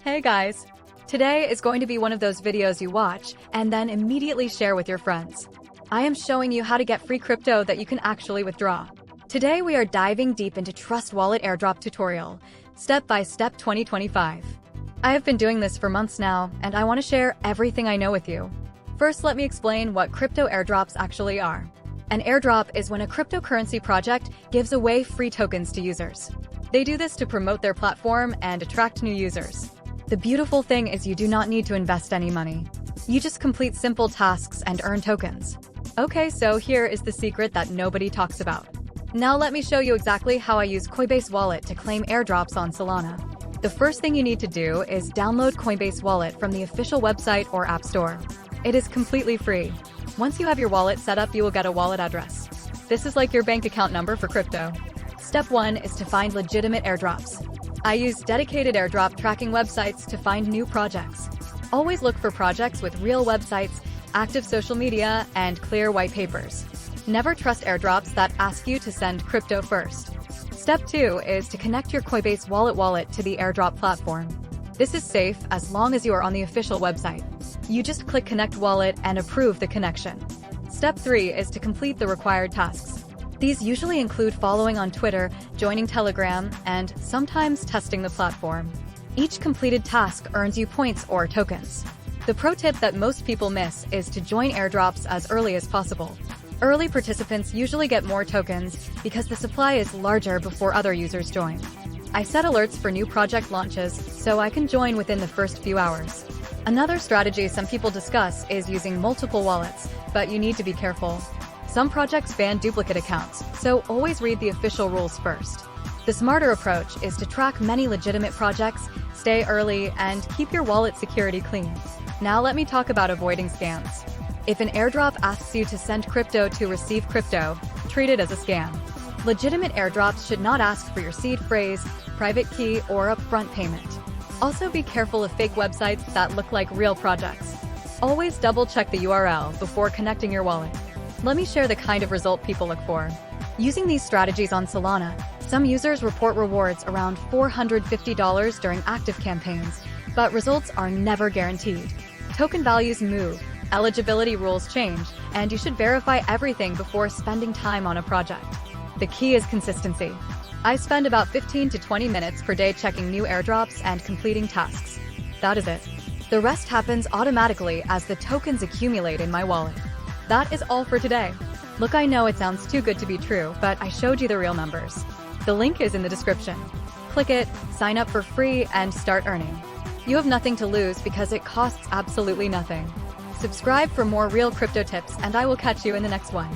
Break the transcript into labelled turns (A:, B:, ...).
A: Hey guys! Today is going to be one of those videos you watch and then immediately share with your friends. I am showing you how to get free crypto that you can actually withdraw. Today we are diving deep into Trust Wallet Airdrop tutorial, step by step 2025. I have been doing this for months now, and I want to share everything I know with you. First, let me explain what crypto airdrops actually are. An airdrop is when a cryptocurrency project gives away free tokens to users. They do this to promote their platform and attract new users. The beautiful thing is you do not need to invest any money. You just complete simple tasks and earn tokens. Okay, so here is the secret that nobody talks about. Now let me show you exactly how I use Coinbase Wallet to claim airdrops on Solana. The first thing you need to do is download Coinbase Wallet from the official website or app store. It is completely free. Once you have your wallet set up, you will get a wallet address. This is like your bank account number for crypto. Step 1 is to find legitimate airdrops. I use dedicated airdrop tracking websites to find new projects. Always look for projects with real websites, active social media, and clear white papers. Never trust airdrops that ask you to send crypto first. Step 2 is to connect your Coinbase wallet to the airdrop platform. This is safe as long as you are on the official website. You just click Connect Wallet and approve the connection. Step 3 is to complete the required tasks. These usually include following on Twitter, joining Telegram, and sometimes testing the platform. Each completed task earns you points or tokens. The pro tip that most people miss is to join airdrops as early as possible. Early participants usually get more tokens because the supply is larger before other users join. I set alerts for new project launches so I can join within the first few hours. Another strategy some people discuss is using multiple wallets, but you need to be careful. Some projects ban duplicate accounts, so always read the official rules first. The smarter approach is to track many legitimate projects, stay early, and keep your wallet security clean. Now let me talk about avoiding scams. If an airdrop asks you to send crypto to receive crypto, treat it as a scam. Legitimate airdrops should not ask for your seed phrase, private key, or upfront payment. Also be careful of fake websites that look like real projects. Always double-check the URL before connecting your wallet. Let me share the kind of result people look for. Using these strategies on Solana, some users report rewards around $450 during active campaigns, but results are never guaranteed. Token values move, eligibility rules change, and you should verify everything before spending time on a project. The key is consistency. I spend about 15 to 20 minutes per day checking new airdrops and completing tasks. That is it. The rest happens automatically as the tokens accumulate in my wallet. That is all for today. Look, I know it sounds too good to be true, but I showed you the real numbers. The link is in the description. Click it, sign up for free, and start earning. You have nothing to lose because it costs absolutely nothing. Subscribe for more real crypto tips, and I will catch you in the next one.